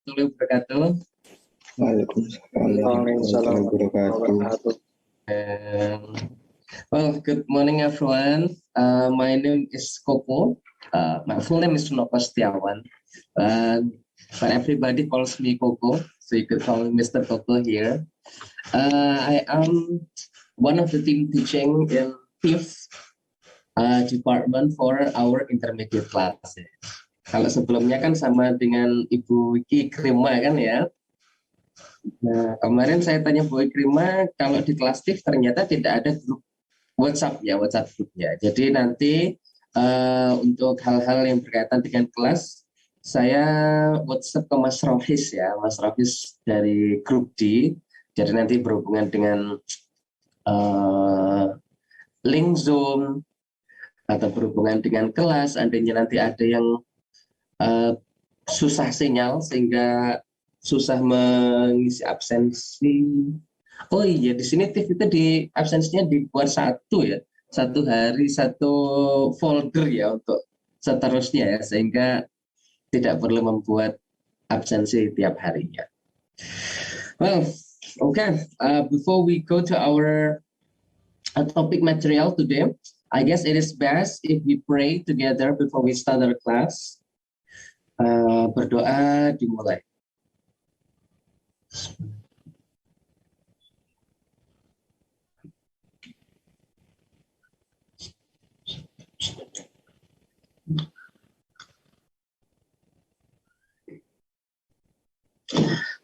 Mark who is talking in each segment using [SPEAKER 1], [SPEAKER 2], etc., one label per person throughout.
[SPEAKER 1] warahmatullahi wabarakatuh.
[SPEAKER 2] Waalaikumsalam warahmatullahi wabarakatuh.
[SPEAKER 1] Well, good morning, everyone. My name is Koko. My full name is Sunoko Setiawan, but everybody calls me Koko, so you could call me Mr. Koko here. I am one of the team teaching in fifth department for our intermediate classes. Kalau sebelumnya kan sama dengan Ibu Ikrima kan ya. Nah, kemarin saya tanya Bu Ikrima, kalau di kelas TIF ternyata tidak ada grup WhatsApp ya, WhatsApp grupnya. Jadi nanti untuk hal-hal yang berkaitan dengan kelas, saya WhatsApp ke Mas Rofis ya, Mas Rofis dari grup D. Jadi nanti berhubungan dengan link Zoom atau berhubungan dengan kelas, andainya nanti ada yang susah sinyal sehingga susah mengisi absensi. Oh iya, di sini TIF itu di absensinya dibuat satu ya, satu hari satu folder ya untuk seterusnya ya, sehingga tidak perlu membuat absensi tiap harinya. Well, okay. Before we go to our topic material today, I guess it is best if we pray together before we start our class. Berdoa dimulai.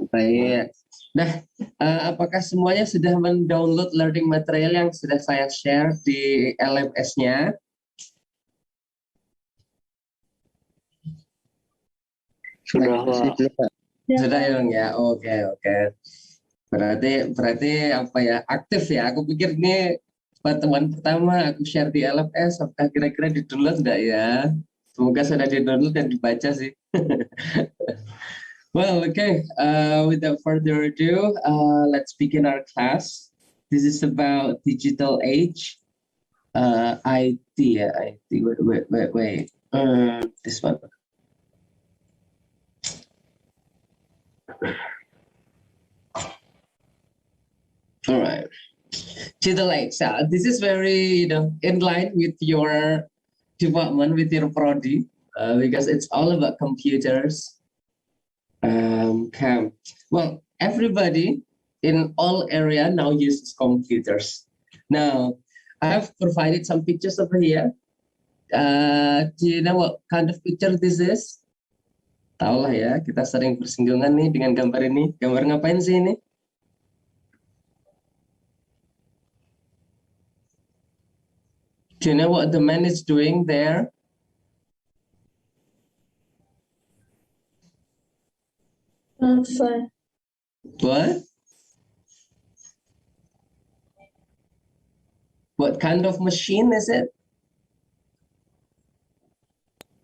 [SPEAKER 1] Baik. Nah, apakah semuanya sudah mendownload learning material yang sudah saya share di LMS-nya?
[SPEAKER 2] Sudah, Pak.
[SPEAKER 1] Sudah ya, oke. Berarti apa ya, aktif ya. Aku pikir ini pertemuan pertama aku share di LMS, apakah kira-kira di-download enggak ya? Semoga sudah di-download dan dibaca sih. Well, okay. Without further ado, let's begin our class. This is about digital age, IT. Yeah, IT. Wait. This one. All right. Digital age. This is very, in line with your department, with your prodi, because it's all about computers. Well, everybody in all area now uses computers. Now, I have provided some pictures over here. Do you know what kind of picture this is? Tahu lah ya, kita sering bersinggungan nih dengan gambar ini. Gambar ngapain sih ini? Do you know what the man is doing there? What? What kind of machine is it?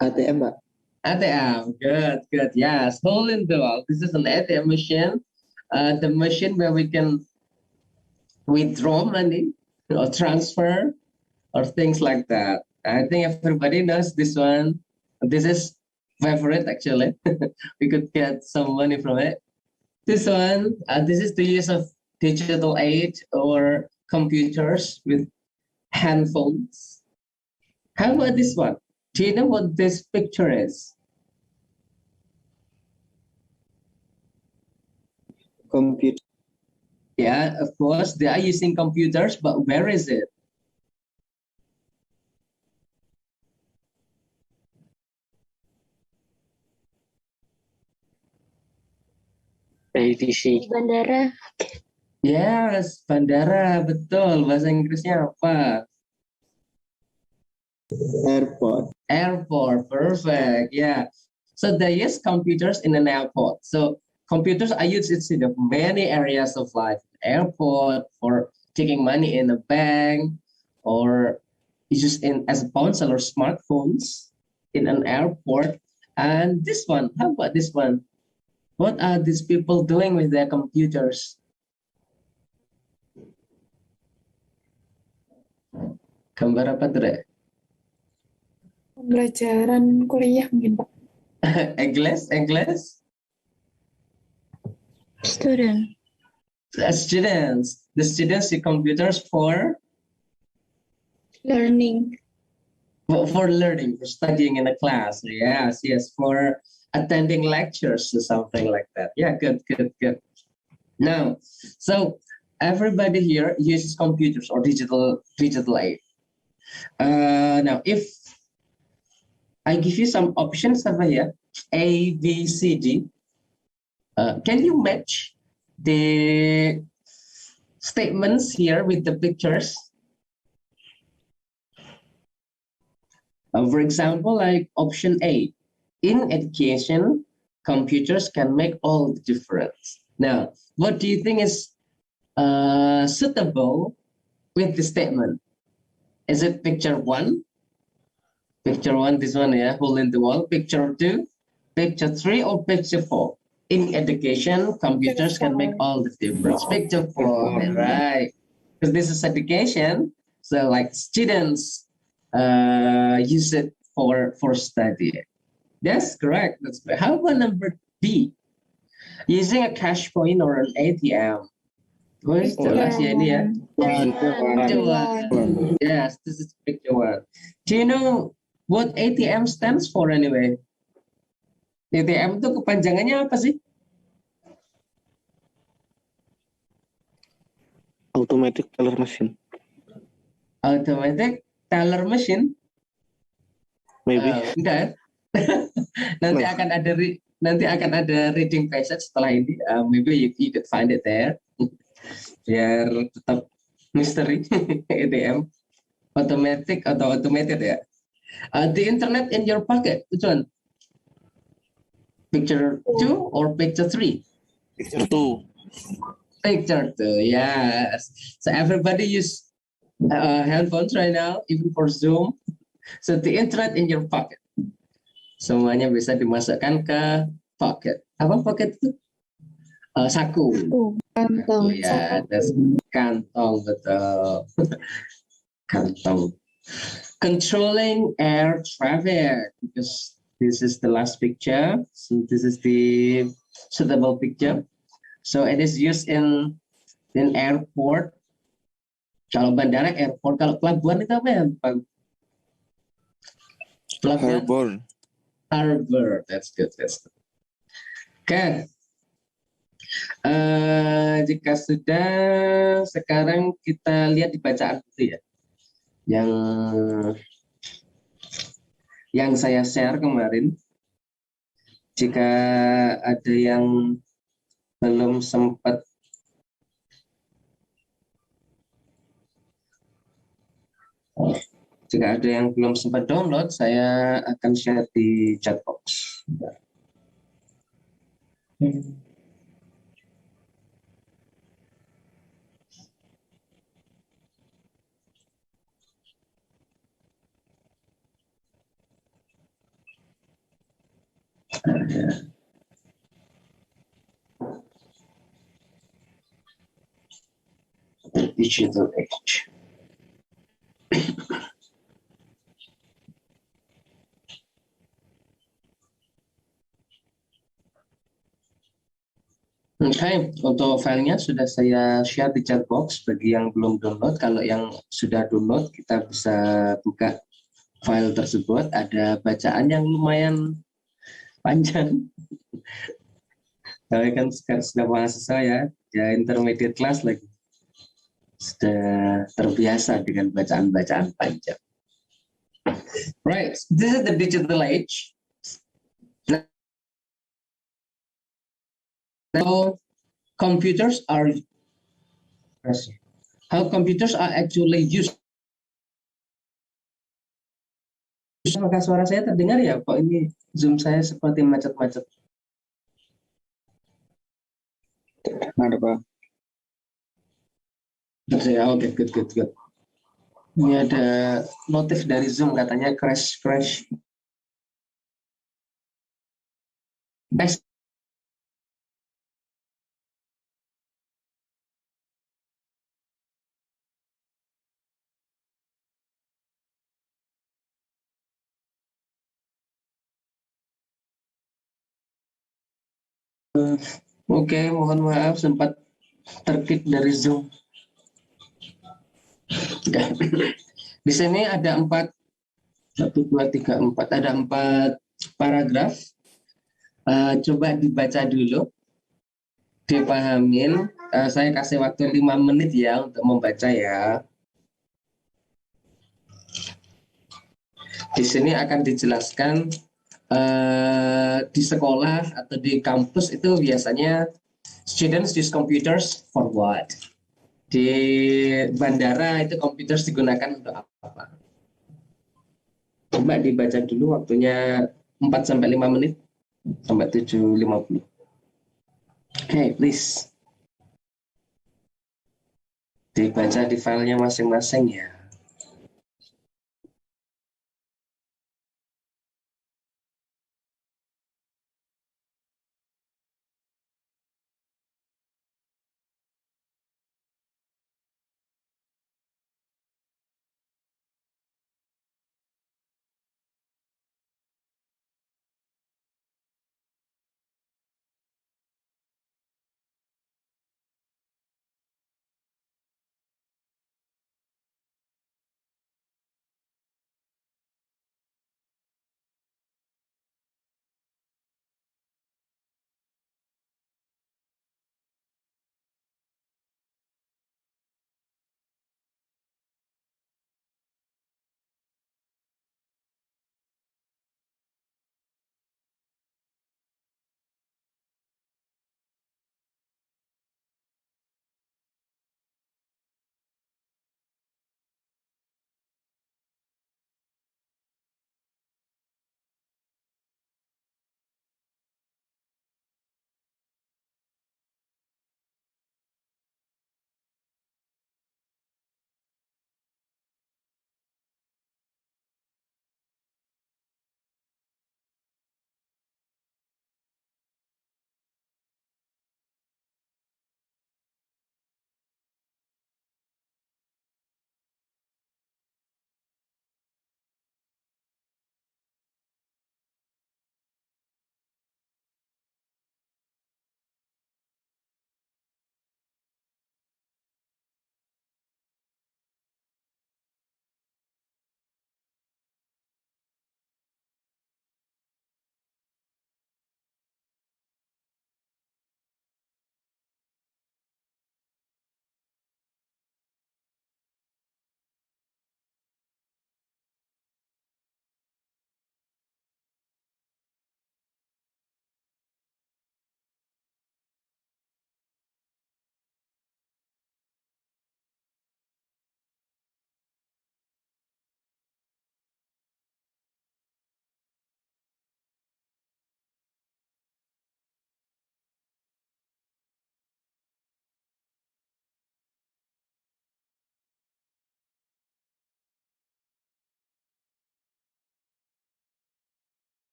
[SPEAKER 2] ATM, Pak.
[SPEAKER 1] ATM, good. Yes, hole in the wall. This is an ATM machine. The machine where we can withdraw money or transfer or things like that. I think everybody knows this one. This is favorite actually. We could get some money from it. This one, this is the use of digital age or computers with handphones. How about this one? Do you know what this picture is?
[SPEAKER 2] Computer.
[SPEAKER 1] Yeah, of course, they are using computers, but where is it?
[SPEAKER 2] ATC.
[SPEAKER 3] Bandara.
[SPEAKER 1] Yes, bandara, betul. Bahasa Inggrisnya apa? Airport, perfect. Yeah. So they use computers in an airport. So computers are used in many areas of life. Airport, for taking money in a bank, or used in as a ponsel or smartphones in an airport. And this one, how about this one? What are these people doing with their computers? Gambar apa, Dre?
[SPEAKER 3] Pembelajaran kuliah mungkin, Pak.
[SPEAKER 1] English?
[SPEAKER 3] Student.
[SPEAKER 1] Students. The students use computers for
[SPEAKER 3] Learning.
[SPEAKER 1] learning, for studying in a class. Yes, for attending lectures or something like that. Yeah, good. Now, so everybody here uses computers or digital aid. Now, if I give you some options over here, A, B, C, D, can you match the statements here with the pictures? For example, like option A, in education, computers can make all the difference. Now, what do you think is suitable with the statement? Is it picture one? Picture one, this one, yeah, hole in the wall. Picture two, picture three, or picture four? In education, computers can make all the difference. Picture four, right? Because this is education, so like students use it for study. That's correct. That's correct. How about number B? Using a cash point or an ATM. Where's jelas ya ini ya? Picture one. Yes, this is picture one. Do you know what ATM stands for anyway? ATM itu kepanjangannya apa sih?
[SPEAKER 2] Automatic teller machine.
[SPEAKER 1] Automatic teller machine?
[SPEAKER 2] Maybe.
[SPEAKER 1] Enggak. nanti akan ada nanti akan ada reading passage setelah ini. Maybe you could find it there. Biar tetap misteri. ATM. Automatic atau automated ya. The internet in your pocket, which one? Picture 2 or picture 3?
[SPEAKER 2] Picture 2.
[SPEAKER 1] Picture 2, yes. So everybody use handphones right now, even for Zoom. So the internet in your pocket. Semuanya bisa dimasukkan ke pocket. Apa pocket itu? Saku.
[SPEAKER 3] Kantong.
[SPEAKER 1] Ya, that's kantong, betul. Kantong. Controlling air traffic, because this is the last picture. So this is the suitable picture. So it is used in airport. Kalau bandara airport, kalau pelabuhan itu apa ya? Pelabuhan. Harbor. That's good. Okay. Jika sudah, sekarang kita lihat di bacaan itu ya. Yang saya share kemarin. Jika ada yang belum sempat download, saya akan share di chat box. Digital age. Oke, untuk filenya sudah saya share di chat box bagi yang belum download. Kalau yang sudah download, kita bisa buka file tersebut. Ada bacaan yang lumayan panjang. Saya kan sekarang sudah mahasiswa ya intermediate class lagi. Sudah terbiasa dengan bacaan-bacaan panjang. Right, this is the digital age. Now, computers are actually used. Apakah suara saya terdengar ya? Kok ini Zoom saya seperti macet-macet?
[SPEAKER 2] Ada Pak.
[SPEAKER 1] Oke, good. Ini ada notif dari Zoom katanya crash. Oke, mohon maaf sempat terkik dari Zoom. Oke. Di sini ada satu, dua, tiga, empat. Ada 4 paragraf. Coba dibaca dulu, dipahamin. Saya kasih waktu 5 menit ya untuk membaca ya. Di sini akan dijelaskan di sekolah atau di kampus itu biasanya students use computers for what? Di bandara itu computers digunakan untuk apa? Coba dibaca dulu waktunya 4 sampai 5 menit sampai 7.50. Oke, please. Dibaca di filenya masing-masing ya.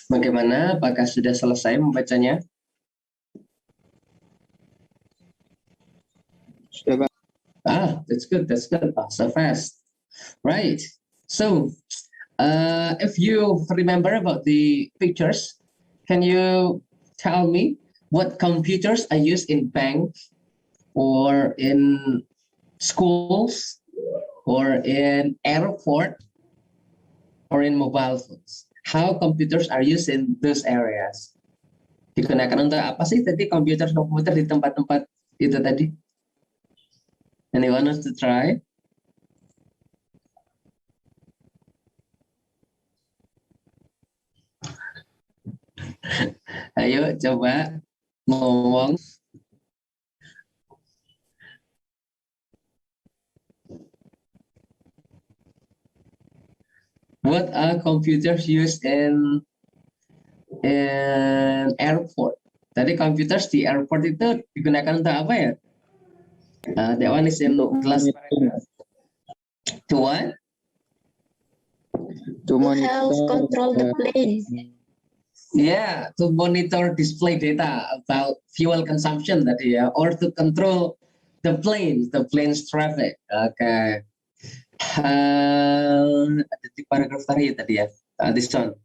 [SPEAKER 1] Bagaimana? Apakah sudah selesai membacanya?
[SPEAKER 2] Sudah, Pak.
[SPEAKER 1] That's good. That's good. So fast. Right. So, if you remember about the pictures, can you tell me what computers are used in banks or in schools or in airport or in mobile phones? How computers are used in those areas? Digunakan untuk apa sih tadi komputer di tempat-tempat itu tadi? Anyone wants to try? Ayo coba ngomong. What are computers used in airport? Tadi computers di airport itu digunakan untuk apa ya? That one is in class to what?
[SPEAKER 2] To
[SPEAKER 3] help control the plane.
[SPEAKER 1] Yeah, to monitor display data about fuel consumption tadi ya, or to control the plane's traffic. Okay. Ada di paragraf tadi ya. This one.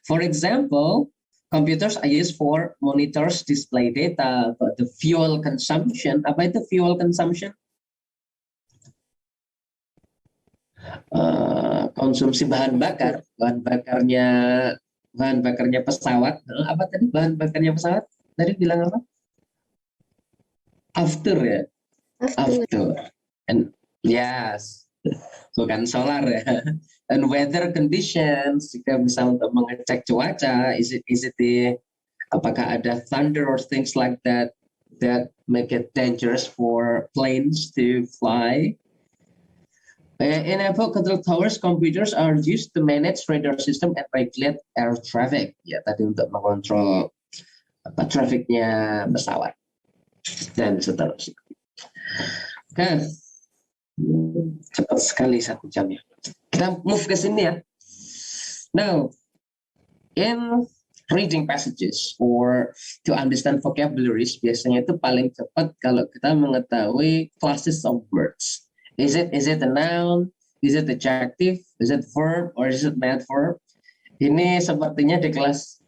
[SPEAKER 1] For example, computers are used for monitors display data about the fuel consumption. Apa itu fuel consumption? Konsumsi bahan bakarnya pesawat. Apa tadi bahan bakarnya pesawat? Tadi bilang apa? After ya. After. And yes, bukan solar ya. And weather conditions, jika bisa untuk mengecek cuaca, apakah ada thunder or things like that make it dangerous for planes to fly. In airport control towers, computers are used to manage radar system and regulate air traffic. Ya, tadi untuk mengontrol trafficnya pesawat dan seterusnya. Oke, cepat sekali 1 jamnya. Kita move ke sini ya. Now, in reading passages or to understand vocabularies, biasanya itu paling cepat kalau kita mengetahui classes of words. Is it a noun? Is it adjective? Is it verb? Or is it not verb? Ini sepertinya di kelas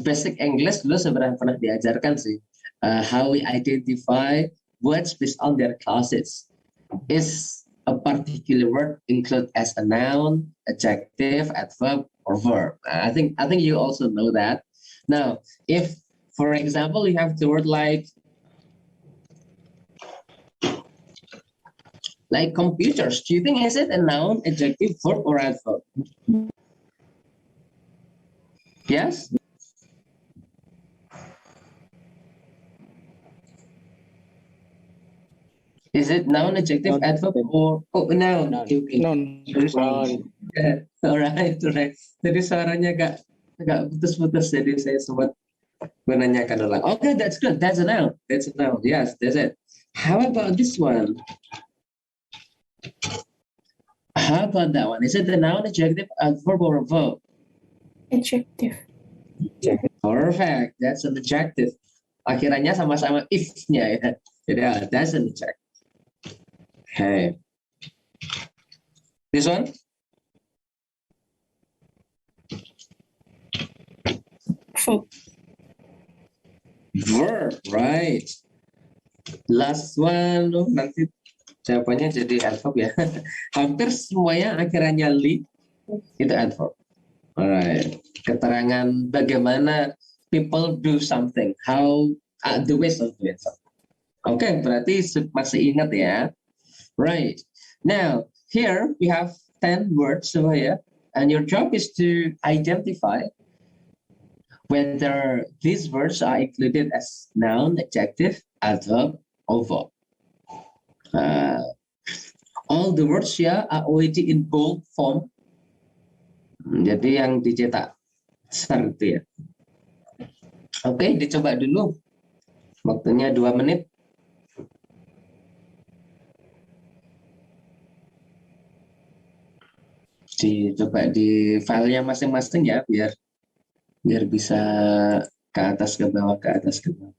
[SPEAKER 1] basic English dulu sebenarnya pernah diajarkan sih. How we identify words based on their classes. Is a particular word included as a noun, adjective, adverb, or verb? I think you also know that. Now, if, for example, you have the word like computers, do you think is it a noun, adjective, verb, or adverb? Yes? Is it noun, adjective, adverb, or noun? Okay.
[SPEAKER 2] Non.
[SPEAKER 1] Alright, alright. Jadi suaranya agak putus-putus, jadi saya sempat menanyakan ulang. Okay, that's good. That's a noun. Yes, that's it. How about this one? How about that one? Is it a noun, adjective, adverb, or a verb?
[SPEAKER 3] Adjective.
[SPEAKER 1] Perfect. That's an adjective. Akhirnya sama-sama if-nya ya. Jadi that's an adjective. Okay. This one? Verb, right. Last one, nanti jawabannya jadi adverb ya. Hampir semuanya akhirnya li itu adverb. Alright. Keterangan bagaimana people do something, how the ways of doing something. Oke, berarti masih ingat ya. Right. Now, here we have 10 words over here, and your job is to identify whether these words are included as noun, adjective, adverb, or verb. All the words here are already in bold form. Jadi yang dicetak besar itu ya. Oke, dicoba dulu. Waktunya 2 menit. Dicoba di filenya masing-masing ya, biar biar bisa ke atas ke bawah ke atas ke bawah.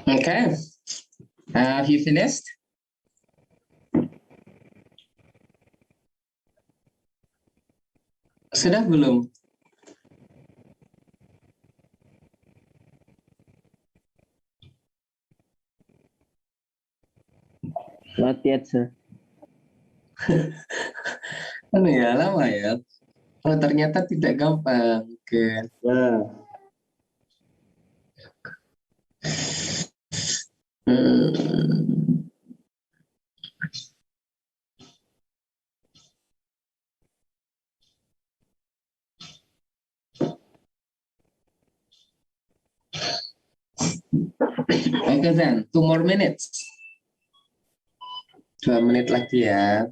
[SPEAKER 1] Okay, have you finished? Sudah belum?
[SPEAKER 2] Not yet, sir.
[SPEAKER 1] Anu ya, lama ya. Oh, ternyata tidak gampang. Oke. Hmm. Oke, then 2 more minutes. 2 menit lagi ya.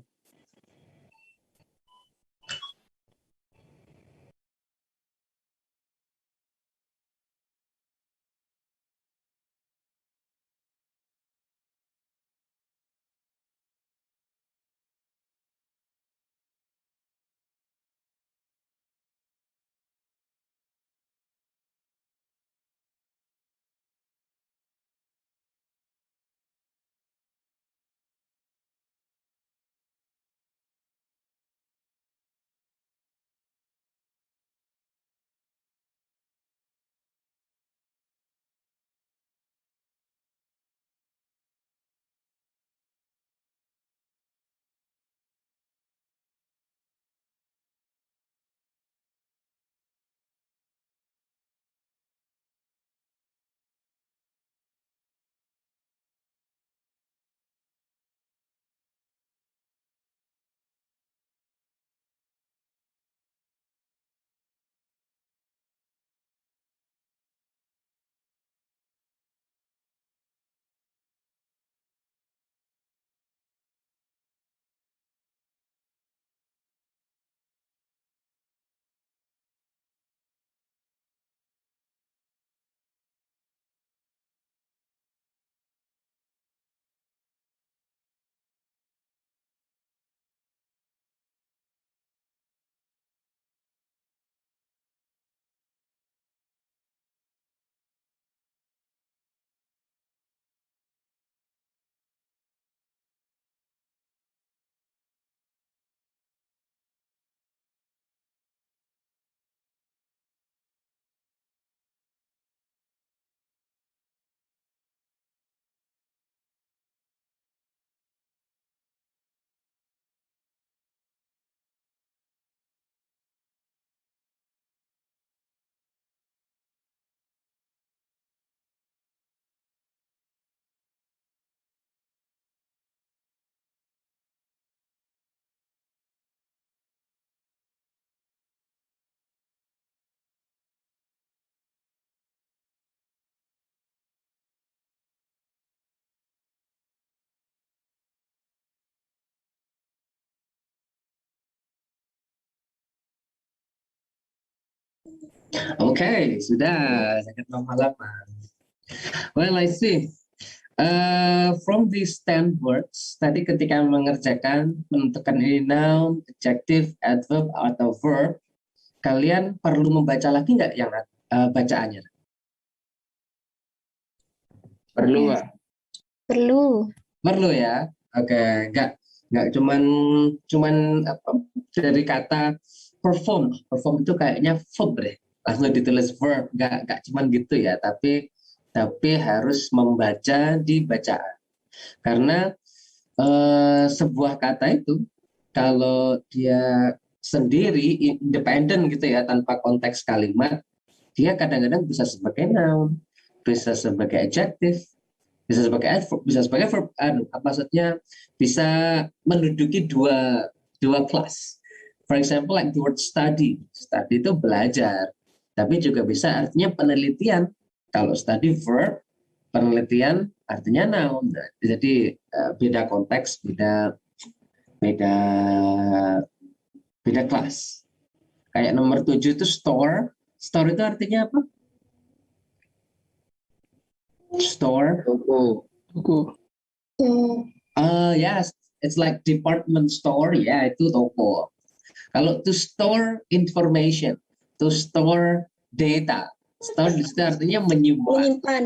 [SPEAKER 1] Okay, sudah. Jangan lama-lama. Well, I see. From these 10 words, tadi ketika mengerjakan, menentukan ini noun, adjective, adverb, atau verb, kalian perlu membaca lagi nggak yang bacaannya?
[SPEAKER 2] Perlu,
[SPEAKER 3] Yes.
[SPEAKER 2] Pak.
[SPEAKER 3] Perlu.
[SPEAKER 1] Perlu ya. Oke, nggak cuman apa, dari kata perform. Perform itu kayaknya verb deh. Langsung ditulis verb, nggak cuman gitu ya, tapi harus membaca di bacaan. Karena sebuah kata itu kalau dia sendiri independen gitu ya tanpa konteks kalimat, dia kadang-kadang bisa sebagai noun, bisa sebagai adjective, bisa sebagai adverb, bisa sebagai verb. Maksudnya bisa menduduki dua kelas. For example, like the word study. Study itu belajar, tapi juga bisa artinya penelitian. Kalau study verb, penelitian artinya noun. Nah, jadi beda konteks, beda beda beda kelas. Kayak nomor 7 itu store. Store itu artinya apa? Store.
[SPEAKER 2] Toko.
[SPEAKER 1] Yes, it's like department store. Ya, itu toko. Kalau to store information, to store data. Store itu artinya menyimpan.
[SPEAKER 3] Menyimpan.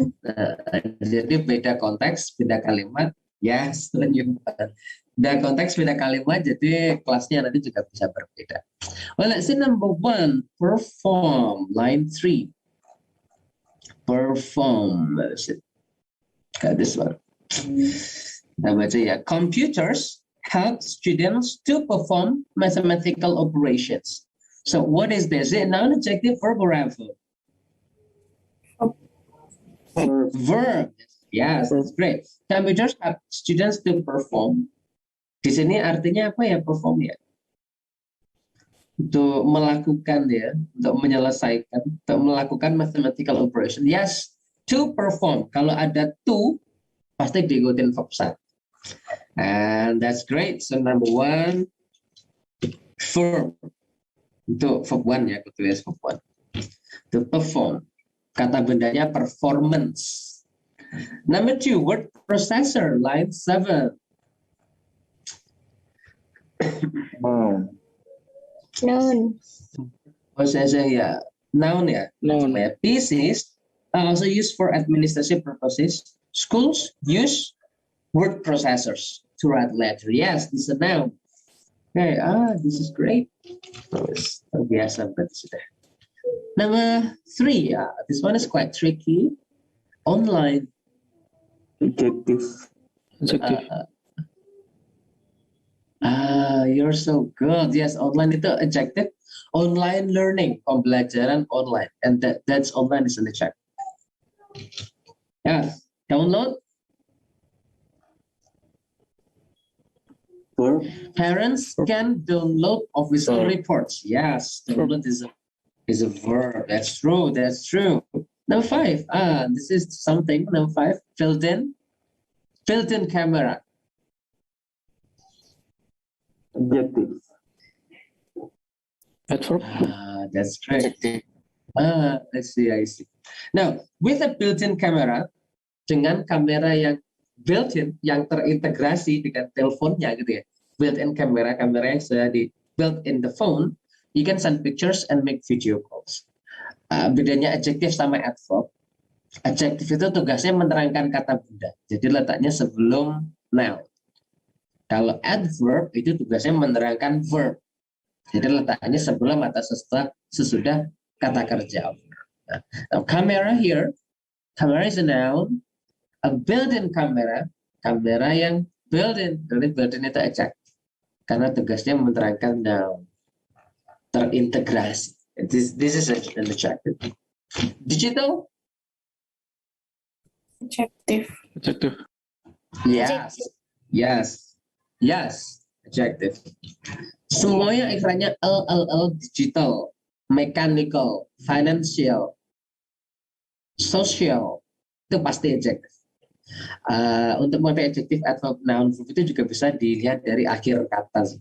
[SPEAKER 1] Jadi beda konteks, beda kalimat. Yes, menyimpan. Beda konteks, beda kalimat, jadi kelasnya nanti juga bisa berbeda. Well, let's see number 1, perform, line 3. Perform, let's see. Got this one. Kita baca ya. Computers help students to perform mathematical operations. So what is this? Is it noun, adjective, verb, or adverb? Verb. Yes, that's great. Computers help students to perform. Di sini artinya apa ya perform ya? Untuk melakukan ya, untuk menyelesaikan, untuk melakukan mathematical operation. Yes, to perform. Kalau ada to, pasti diikutin verb satu. And that's great. So number 1, verb. Untuk verb 1 ya, aku tulis verb 1. To perform. Kata bendanya performance. Number 2, word processor, line 7.
[SPEAKER 3] Noun.
[SPEAKER 1] Processor ya, noun ya.
[SPEAKER 2] Noun.
[SPEAKER 1] PCs are also used for administrative purposes. Schools use word processors to write letter. Yes, this is a noun. Okay, this is great. Biasa berarti sudah. Number 3, this one is quite tricky. Online.
[SPEAKER 2] Adjective. Adjective.
[SPEAKER 1] You're so good. Yes, online itu adjective. Online learning, pembelajaran online, and that's online is an adjective. Yes, download.
[SPEAKER 2] Verb.
[SPEAKER 1] Parents can download official reports. Yes, download is a verb. That's true. That's true. Number 5. This is something. Number 5. Built-in camera.
[SPEAKER 2] Adjective. Adverb.
[SPEAKER 1] That's great. I see. Now, with a built-in camera, dengan kamera yang built-in, yang terintegrasi dengan teleponnya gitu ya, built-in kamera yang sudah di built in the phone, you can send pictures and make video calls. Bedanya adjektif sama adverb. Adjektif itu tugasnya menerangkan kata benda, jadi letaknya sebelum noun. Kalau adverb itu tugasnya menerangkan verb, jadi letaknya sebelum atau sesudah kata kerja. Now, camera here, camera is a noun. A built-in kamera yang built-in itu adjektif, karena tugasnya menerangkan noun, terintegrasi. This is an adjective. Digital.
[SPEAKER 3] Adjective.
[SPEAKER 2] Adjective.
[SPEAKER 1] Yes, adjective. Semuanya ibaratnya digital, mechanical, financial, social, itu pasti adjective. Untuk memakai adjektif atau noun verb itu juga bisa dilihat dari akhir kata.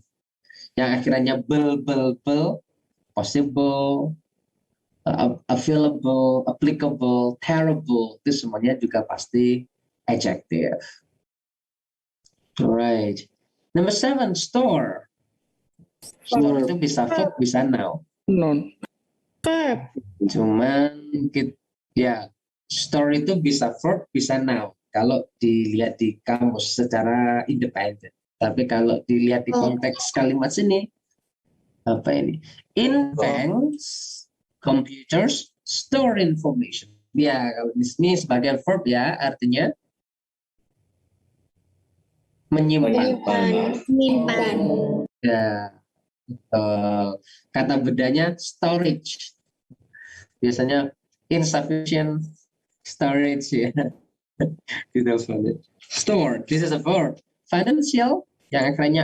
[SPEAKER 1] Yang akhirnya bel, possible, available, applicable, terrible, itu semuanya juga pasti adjective. Alright. Number 7, store. Store itu bisa verb, bisa noun.
[SPEAKER 2] Non.
[SPEAKER 3] Verb.
[SPEAKER 1] Cuman ya store itu bisa verb, bisa noun. Kalau dilihat di kamus secara independen. Tapi kalau dilihat di konteks kalimat sini, apa ini? In banks, computers store information. Ya, kalau di sini sebagai verb ya, artinya menyimpan.
[SPEAKER 3] Menyimpan.
[SPEAKER 1] Ya, kata bedanya storage. Biasanya insufficient storage ya. Store, this is a verb. Financial, yang akhirnya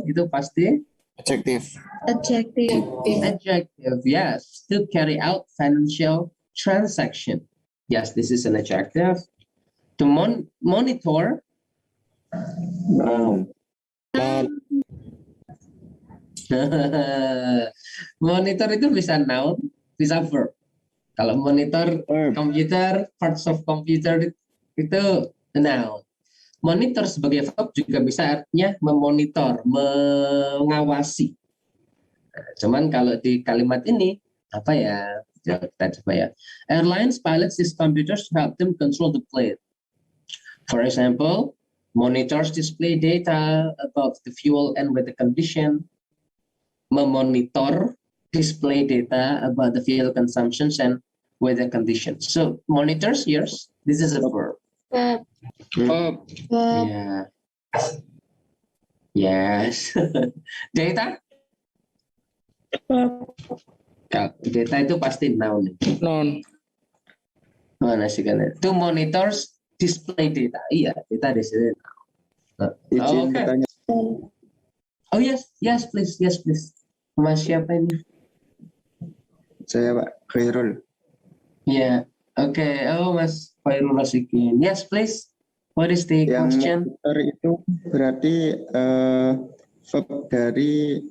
[SPEAKER 1] itu pasti
[SPEAKER 2] Adjective.
[SPEAKER 3] Adjective.
[SPEAKER 1] adjective. Yes, to carry out financial transaction. Yes, this is an adjective. To monitor,
[SPEAKER 2] Noun.
[SPEAKER 1] monitor itu bisa noun, bisa verb. Kalau monitor komputer, parts of computer itu noun. Monitor sebagai verb juga bisa artinya memonitor, mengawasi. Nah, cuman kalau di kalimat ini apa ya? Kita coba ya. Airlines pilots use computers to help them control the plane. For example, monitors display data about the fuel and weather condition. Memonitor display data about the fuel consumptions and weather conditions. So monitors, yes, this is a verb.
[SPEAKER 3] Verb.
[SPEAKER 2] Verb.
[SPEAKER 3] Verb.
[SPEAKER 1] Yeah. Yes. Data?
[SPEAKER 3] Verb.
[SPEAKER 1] Data itu pasti noun.
[SPEAKER 2] Non.
[SPEAKER 1] Mana sih kan? To monitors display data. Iya, data di sini.
[SPEAKER 2] Izin
[SPEAKER 1] Oke.
[SPEAKER 2] bertanya.
[SPEAKER 1] Oh yes, yes please, yes please. Mas siapa ini?
[SPEAKER 2] Saya Pak Khairul.
[SPEAKER 1] Ya, oke. Oh Mas Khairul Rasikin. Yes please. What is the
[SPEAKER 2] Yang
[SPEAKER 1] question?
[SPEAKER 2] monitor itu berarti verb dari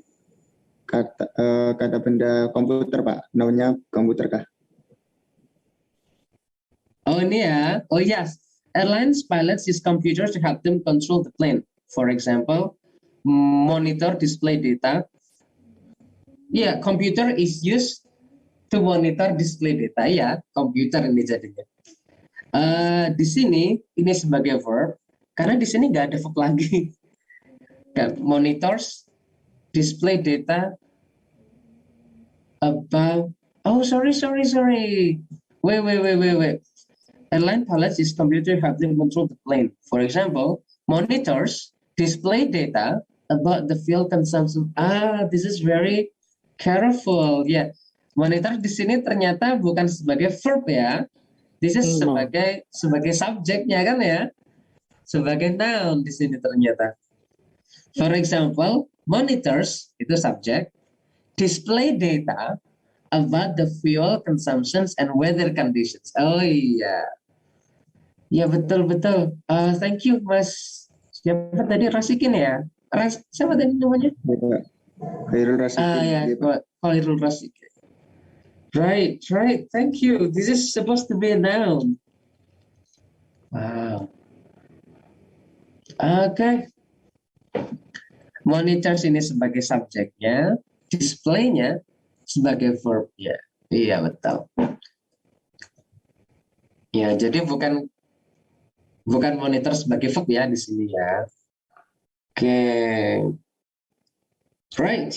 [SPEAKER 2] kata benda komputer Pak. Namanya komputer kah?
[SPEAKER 1] Oh ini ya. Oh yes. Airlines pilots use computers to help them control the plane. For example, monitor display data. Yeah, computer is used to monitor display data. Ya, komputer ini jadinya. Di sini ini sebagai verb karena di sini nggak ada verb lagi. Monitors display data about. Oh sorry. Wait. Airline pilots use computer to help them control the plane. For example, monitors display data about the fuel consumption. This is very careful. Yeah, monitor di sini ternyata bukan sebagai verb ya. This is sebagai subjeknya kan ya. Sebagai noun di sini ternyata. For example, monitors itu subjek, display data about the fuel consumptions and weather conditions. Oh iya. Ya betul. Thank you Mas. Siapa tadi Rasikin ya? Siapa tadi namanya?
[SPEAKER 2] Khairul Rasikin.
[SPEAKER 1] Ya, Khairul Rasikin. Right. Thank you. This is supposed to be a noun. Wow. Okay. Monitors ini sebagai subjeknya, displaynya sebagai verbnya. Iya betul. Ya, jadi bukan monitor sebagai verb ya di sini ya. Oke. Right.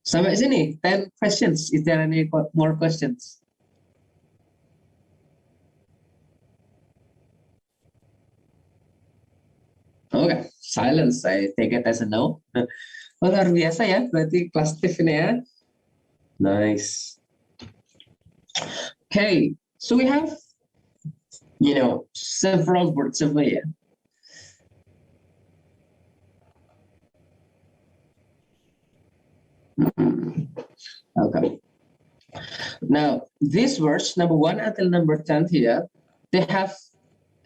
[SPEAKER 1] Sampai sini 10 questions. Is there any more questions? Oke, silence. I take it as a no. Oh, luar biasa ya, berarti kelas TIF ini ya. Nice. Okay, so we have, several words over here. Okay. Now, these words, number 1 until number 10 here, they have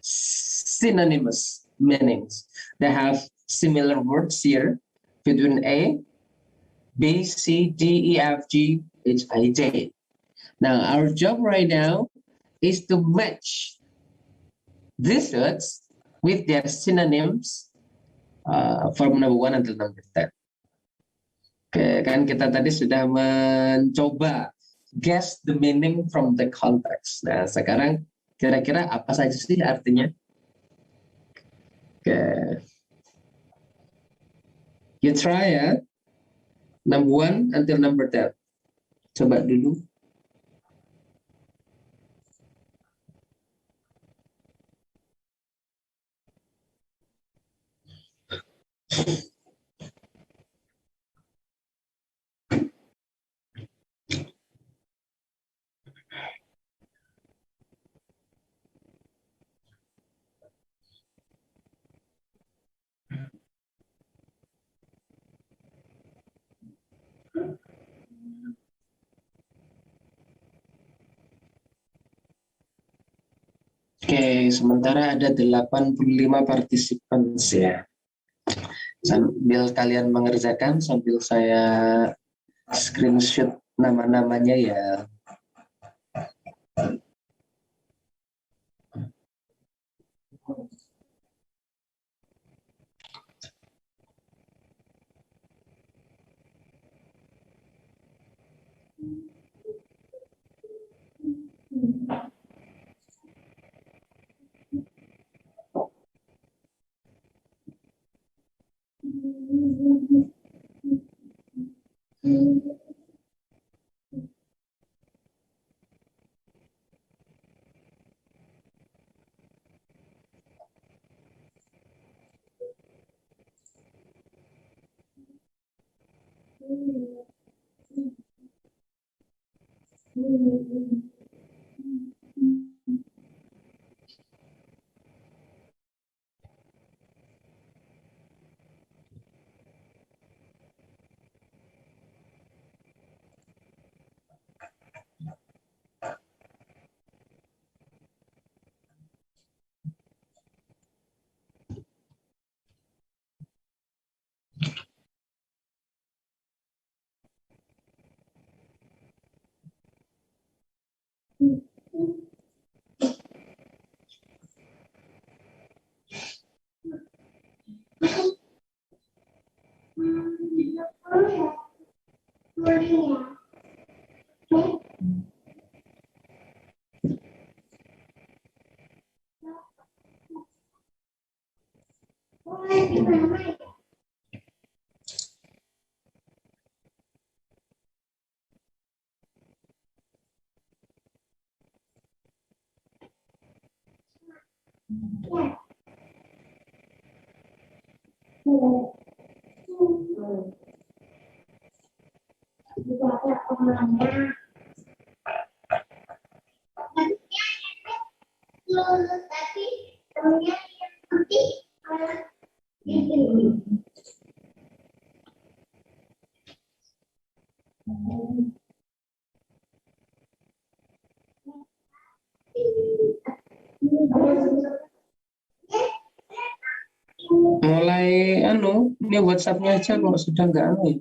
[SPEAKER 1] synonymous meanings. They have similar words here between A, B, C, D, E, F, G, H, I, J. Now, our job right now is to match these words with their synonyms from number 1 until number 10. Oke, kan kita tadi sudah mencoba guess the meaning from the context. Nah, sekarang kira-kira apa saja sih artinya? Oke. You try ya. Number 1 until number 10. Coba dulu. Oke, sementara ada 85 partisipan ya. Sambil kalian mengerjakan, sambil saya screenshot nama-namanya ya. Mulai ini WhatsApp-nya aja kalau sudah nggak ya.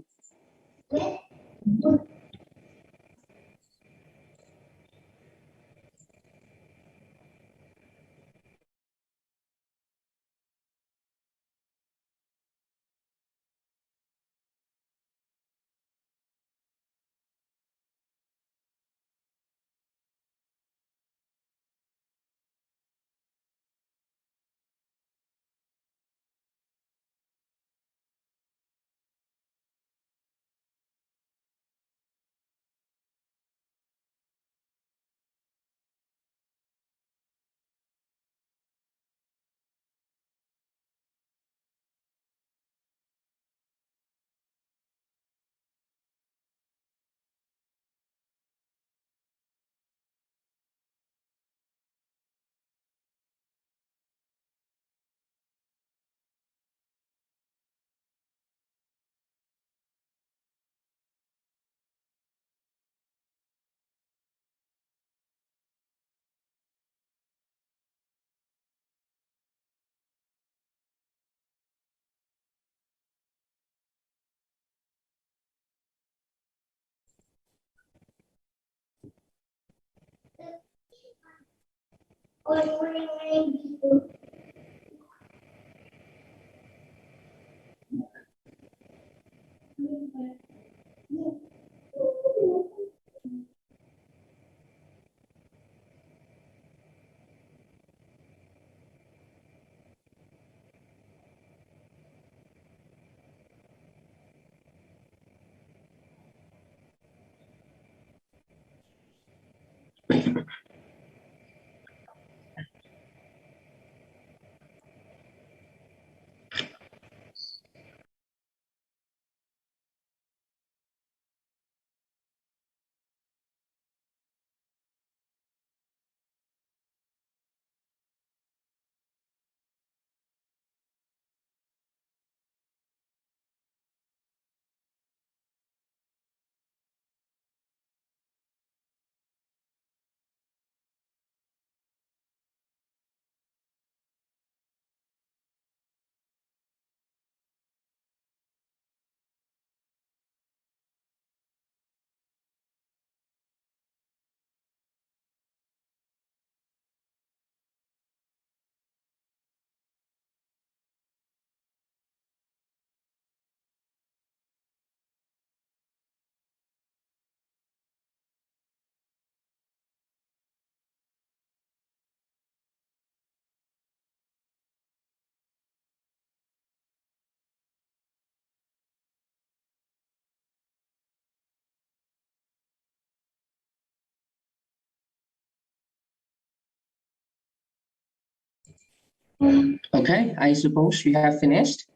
[SPEAKER 1] Okay, I suppose you have finished.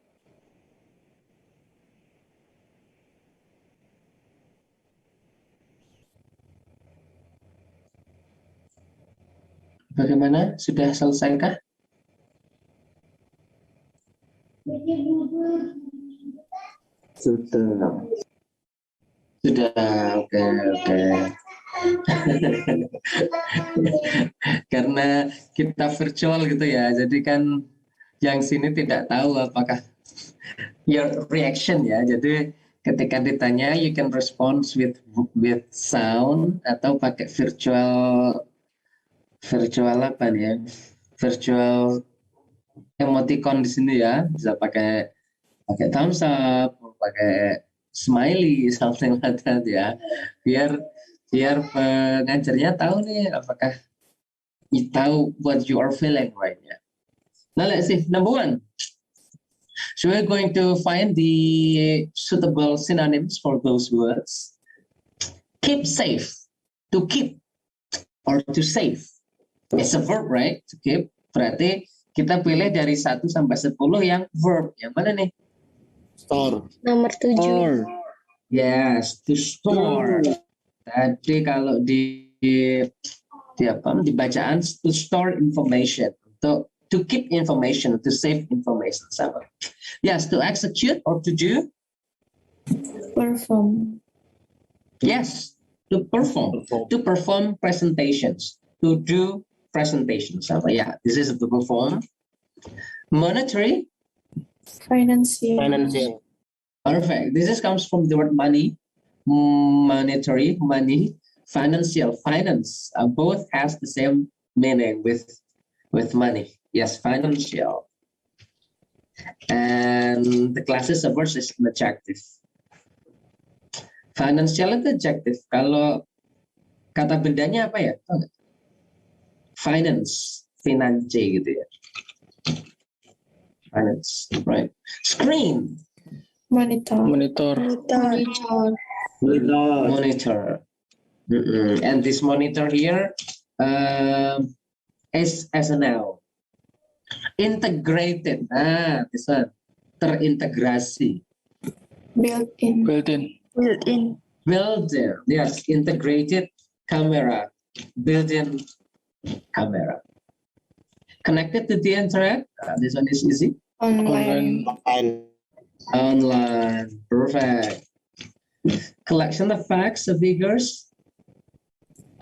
[SPEAKER 1] Bagaimana? Sudah selesaikah? Sudah. Sudah, oke. Karena kita virtual gitu ya, jadi kan yang sini tidak tahu apakah your reaction ya. Jadi ketika ditanya, you can respond with sound atau pakai virtual apa nih ya? Virtual emoticon di sini ya, bisa pakai thumbs up, pakai smiley, something like that ya, biar pengajarnya tahu nih apakah you tahu what you are feeling right ya. Now let's see, number one. So we're going to find the suitable synonyms for those words. Keep safe, to keep or to save. It's a verb, right? To keep. Berarti kita pilih dari 1 sampai 10 yang verb. Yang mana nih?
[SPEAKER 4] Store.
[SPEAKER 3] Nomor 7.
[SPEAKER 1] Yes, to store. Tadi kalau di bacaan to store information, to keep information, to save information sama. Yes, to execute or to do.
[SPEAKER 3] Perform.
[SPEAKER 1] Yes, to perform. To perform presentations, to do presentations sama. Yeah, this is to perform. Monetary.
[SPEAKER 3] Financial.
[SPEAKER 1] Perfect. Comes from the word money. Monetary, money, financial, finance. Both has the same meaning with money. Yes, financial. And the classes of words is an adjective. Financial itu adjective. Kalau kata bendanya apa ya? Finance, finance gitu ya. Finance, right? Screen.
[SPEAKER 3] Monitor.
[SPEAKER 1] And this monitor here is as a noun. Integrated. This one. Terintegrasi.
[SPEAKER 3] Built-in.
[SPEAKER 1] Built-in. Yes, integrated camera. Built-in camera. Connected to the internet. This one is easy.
[SPEAKER 3] Online.
[SPEAKER 1] Perfect. Collection of facts, of figures.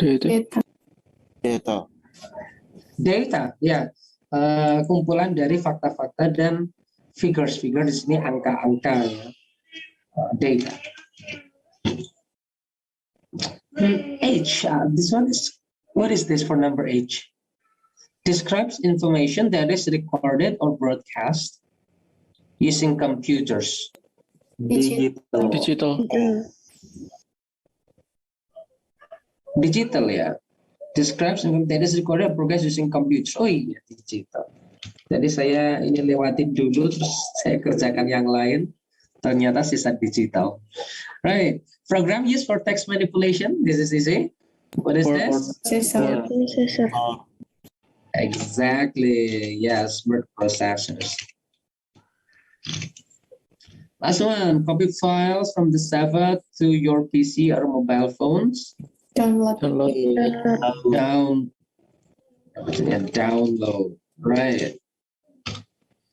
[SPEAKER 3] Data.
[SPEAKER 1] Data, ya. Kumpulan dari fakta-fakta dan figures. Figure di sini angka-angka ya. Data. Age. This one is, what is this for number age? describes information that is recorded or broadcast using computers.
[SPEAKER 3] Digital.
[SPEAKER 1] Digital. Digital ya. Describes information that is recorded or broadcast using computers. Oh iya, digital. Jadi saya ini lewatin dulu, terus saya kerjakan yang lain. Ternyata sisa digital. Right. Program used for text manipulation. This is easy. What is this?
[SPEAKER 3] Processor.
[SPEAKER 1] Exactly. Yes, word processors. Last one. Copy files from the server to your PC or mobile phones.
[SPEAKER 3] Download.
[SPEAKER 1] Download. Right.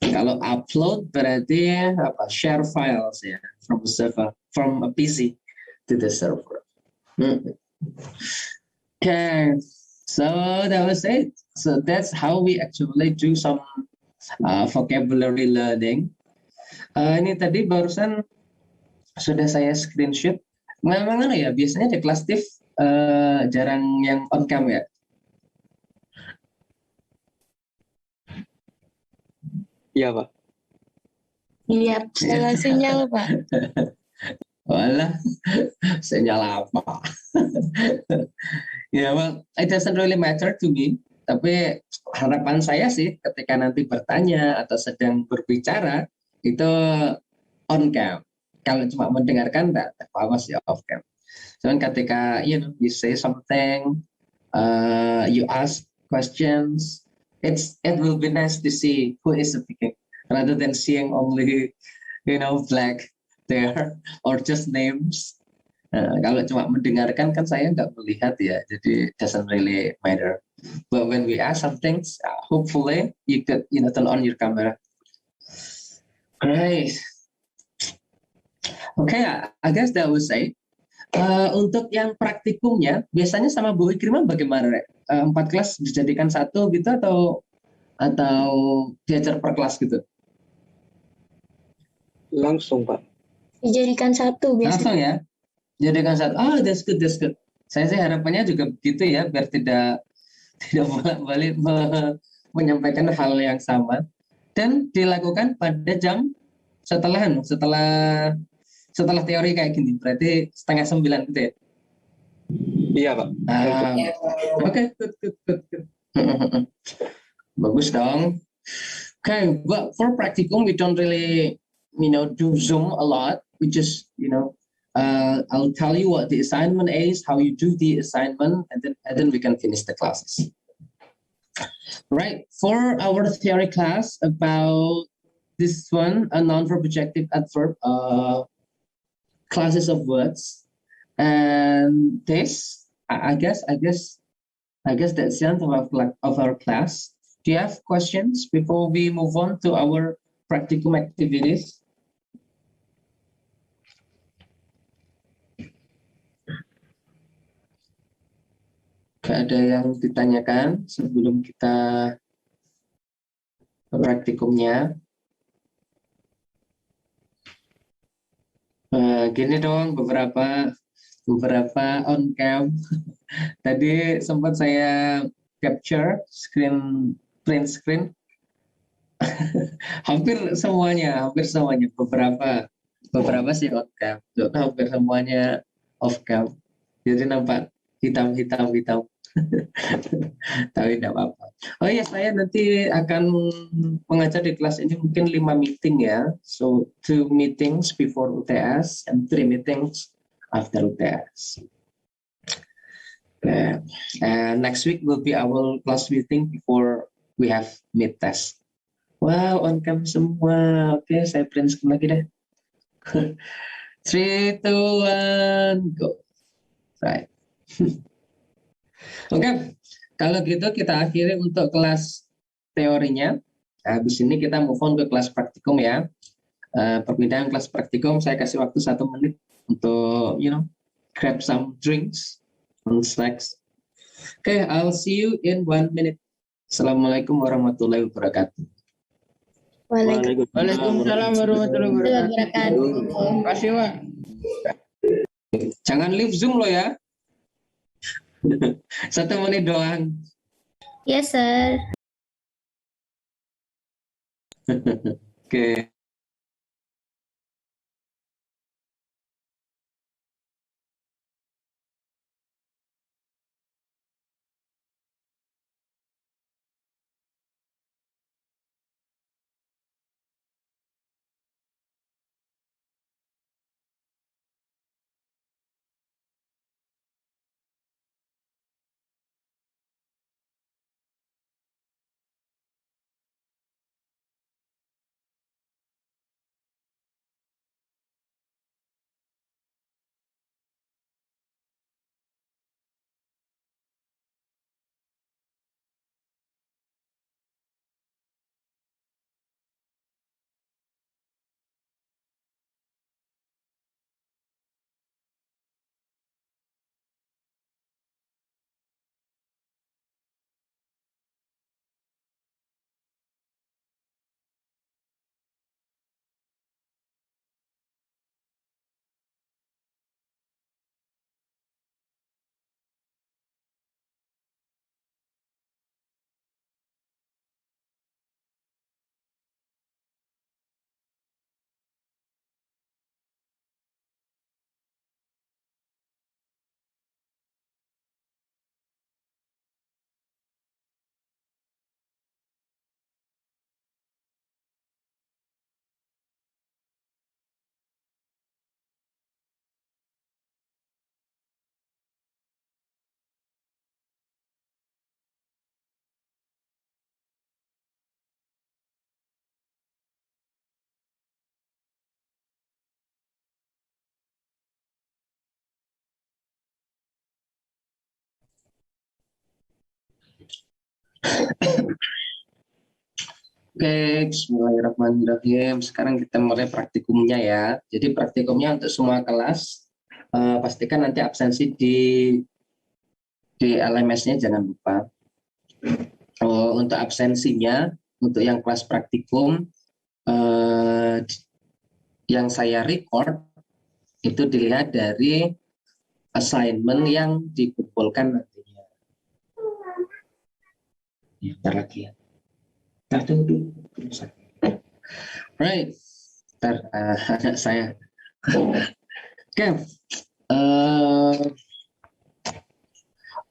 [SPEAKER 1] Kalau upload berarti apa? Share files ya from the server, from a PC to the server. Okay, so that was it. So that's how we actually do some vocabulary learning. Ini tadi barusan sudah saya screenshot. Memang ya biasanya di kelas TIF jarang yang on cam ya.
[SPEAKER 4] Iya, Pak.
[SPEAKER 5] Iya, salah sinyal, Pak.
[SPEAKER 1] Walah, sinyal apa? Ya, well, it doesn't really matter to me. Tapi harapan saya sih ketika nanti bertanya atau sedang berbicara itu on cam. Kalau cuma mendengarkan tak apa sih off cam. Cuman ketika you say something, you ask questions, it will be nice to see who is speaking rather than seeing only black there or just names. Kalau cuma mendengarkan kan saya nggak melihat ya, jadi doesn't really matter. But when we ask some things, hopefully you could turn on your camera. Great. Okay, I guess that was it. Untuk yang praktikumnya biasanya sama Bu Ikrimah bagaimana, Rek? 4 kelas dijadikan satu gitu atau diajar per kelas gitu?
[SPEAKER 4] Langsung, Pak.
[SPEAKER 5] Dijadikan satu biasanya.
[SPEAKER 1] Langsung ya? Jadikan satu. Oh, that's good. Saya sih harapannya juga begitu ya, biar tidak bolak-balik menyampaikan hal yang sama. Dan dilakukan pada jam setelah teori kayak gini, berarti 8:30 gitu ya?
[SPEAKER 4] Iya, Pak.
[SPEAKER 1] Oke, good. Bagus dong. Okay, but for practicum we don't really, do Zoom a lot. We just, I'll tell you what the assignment is, how you do the assignment, and then we can finish the classes. Right. For our theory class about this one, a non-verb adjective adverb, classes of words, and this, I guess that's the end of our class. Do you have questions before we move on to our practicum activities? Gak ada yang ditanyakan sebelum kita praktikumnya. Gini dong, beberapa on cam. Tadi sempat saya capture print screen. hampir semuanya. Beberapa sih on cam. Hampir semuanya off cam. Jadi nampak hitam. Tapi tidak apa-apa. Oh iya, saya nanti akan mengajar di kelas ini mungkin 5 meeting ya. So 2 meetings before UTS and 3 meetings after UTS. Okay. And next week will be our class meeting before we have mid test. Wow, on cam semua. Oke, saya print screen lagi deh. 3, 2, 1, go. Right. Oke, kalau gitu kita akhiri untuk kelas teorinya. Habis ini kita move on ke kelas praktikum ya. Perpindahan kelas praktikum saya kasih waktu 1 menit untuk grab some drinks and snacks. Okay, I'll see you in 1 minute. Assalamualaikum warahmatullahi wabarakatuh.
[SPEAKER 5] Waalaikumsalam warahmatullahi wabarakatuh.
[SPEAKER 3] Terima kasih, Pak.
[SPEAKER 1] Jangan leave Zoom lo ya. 1 menit doang.
[SPEAKER 5] Yes, sir.
[SPEAKER 4] Oke.
[SPEAKER 1] Oke, Bismillahirrahmanirrahim. Sekarang kita mulai praktikumnya ya. Jadi praktikumnya untuk semua kelas, pastikan nanti absensi di LMS-nya jangan lupa. Untuk absensinya, untuk yang kelas praktikum, yang saya record, itu dilihat dari assignment yang dikumpulkan nantinya. Ya, bentar lagi ya. Nah, tunggu. Right. Ntar anak saya. Oke.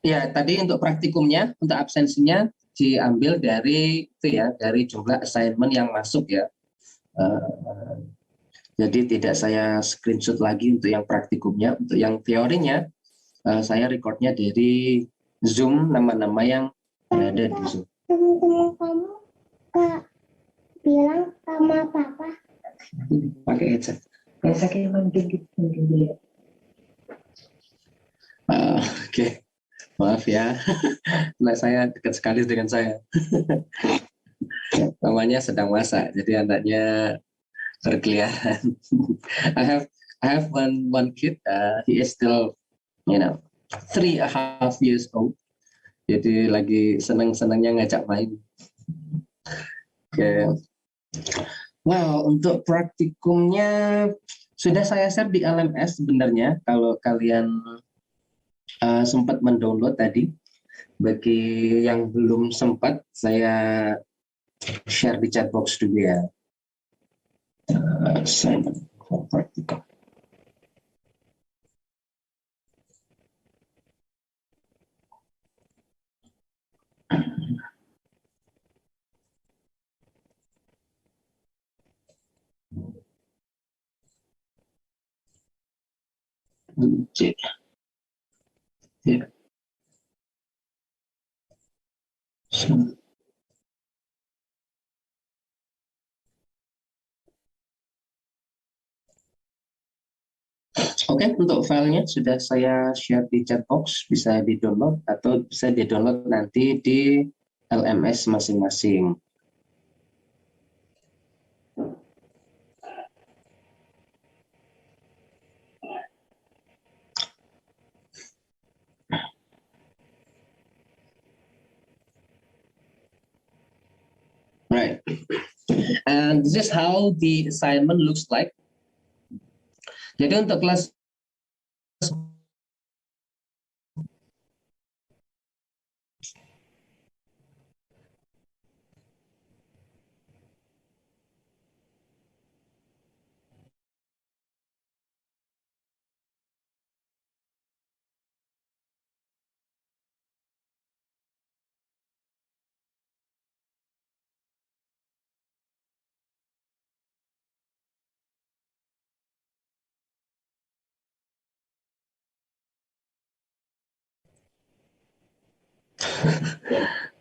[SPEAKER 1] Ya, tadi untuk praktikumnya, untuk absensinya diambil dari itu ya, dari jumlah assignment yang masuk ya. Jadi tidak saya screenshot lagi untuk yang praktikumnya, untuk yang teorinya saya recordnya dari Zoom, nama-nama yang berada di Zoom.
[SPEAKER 5] Teman-teman kamu Kak bilang sama papa.
[SPEAKER 1] Pakai headset. Oke. Maaf ya, nah saya dekat sekali dengan saya. Namanya sedang masak, jadi anaknya berkeliaran. I have one kid. He is still, 3.5 years old. Jadi lagi senang-senangnya ngajak main. Oke. Wow, untuk praktikumnya sudah saya share di LMS sebenarnya. Kalau kalian sempat mendownload tadi, bagi yang belum sempat, saya share di chat box dulu ya. Assignment for practical. C. Ya. Oke, untuk filenya sudah saya share di chat box, bisa di-download atau bisa di-download nanti di LMS masing-masing. Right. And this is how the assignment looks like. Jadi untuk kelas